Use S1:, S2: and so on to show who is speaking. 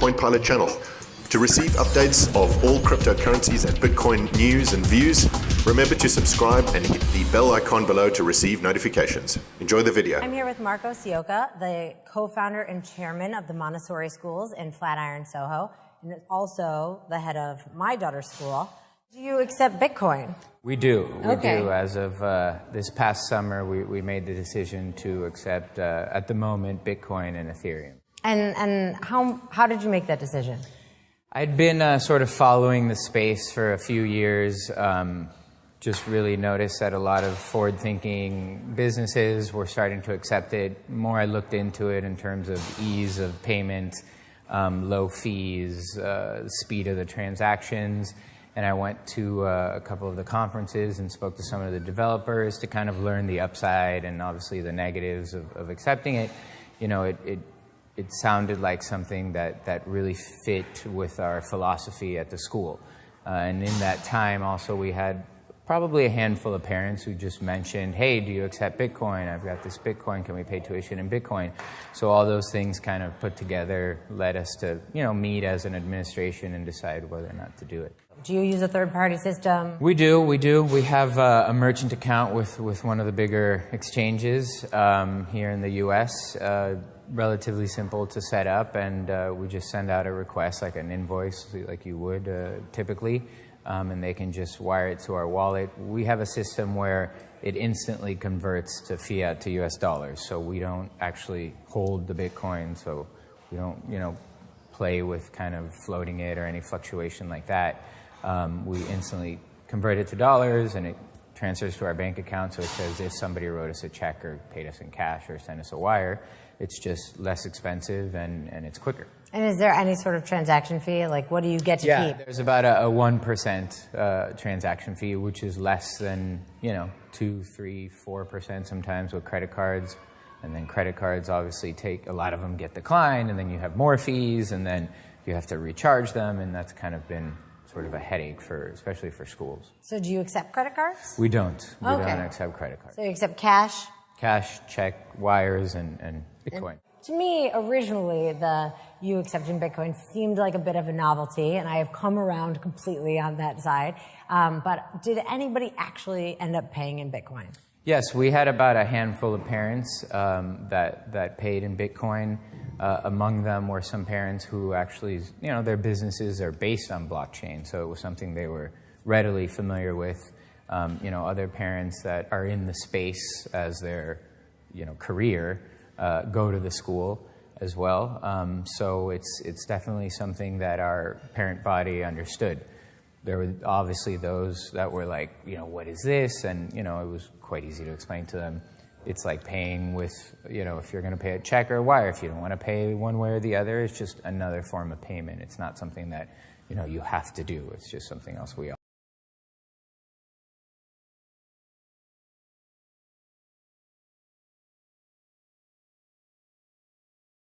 S1: CoinPilot channel. To receive updates of all cryptocurrencies and Bitcoin news and views, remember to subscribe and hit the bell icon below to receive notifications. Enjoy the video.
S2: I'm here with Marco Sioka, the co-founder and chairman of the Montessori schools in Flatiron, Soho, and also the head of my daughter's school. Do you accept Bitcoin?
S3: We do.
S2: Okay.
S3: We do. As of this past summer, we made the decision to accept, at the moment, Bitcoin and Ethereum.
S2: And how did you make that decision?
S3: I'd been sort of following the space for a few years, just really noticed that a lot of forward-thinking businesses were starting to accept it. The more I looked into it in terms of ease of payment, low fees, speed of the transactions, and I went to a couple of the conferences and spoke to some of the developers to kind of learn the upside and obviously the negatives of accepting it. You know, it sounded like something that really fit with our philosophy at the school. And in that time also we had probably a handful of parents who just mentioned, hey, do you accept Bitcoin? I've got this Bitcoin, can we pay tuition in Bitcoin? So all those things kind of put together led us to, you know, meet as an administration and decide whether or not to do it.
S2: Do you use a third-party system?
S3: We do. We have a merchant account with one of the bigger exchanges here in the US. Relatively simple to set up, and we just send out a request, like an invoice, like you would typically, and they can just wire it to our wallet. We have a system where it instantly converts to fiat to US dollars, so we don't actually hold the Bitcoin, so we don't, you know, play with kind of floating it or any fluctuation like that. We instantly convert it to dollars, and it transfers to our bank account, so it's as if somebody wrote us a check or paid us in cash or sent us a wire. It's just less expensive and it's quicker.
S2: And is there any sort of transaction fee? Like, what do you get to keep?
S3: There's about a 1% transaction fee, which is less than, you know, 2, 3, 4% sometimes with credit cards. And then credit cards obviously a lot of them get declined, and then you have more fees, and then you have to recharge them, and that's kind of been sort of a headache especially for schools.
S2: So do you accept credit cards?
S3: We don't. We
S2: don't
S3: accept credit cards.
S2: So you accept cash?
S3: Cash, check, wires, and Bitcoin.
S2: And to me, originally, you accepting Bitcoin seemed like a bit of a novelty, and I have come around completely on that side. But did anybody actually end up paying in Bitcoin?
S3: Yes, we had about a handful of parents that paid in Bitcoin. Among them were some parents who actually, you know, their businesses are based on blockchain, so it was something they were readily familiar with. You know, other parents that are in the space as their, you know, career go to the school as well. So it's definitely something that our parent body understood. There were obviously those that were like, you know, what is this? And, you know, it was quite easy to explain to them. It's like paying with, you know, if you're going to pay a check or a wire. If you don't want to pay one way or the other, it's just another form of payment. It's not something that, you know, you have to do. It's just something else we offer.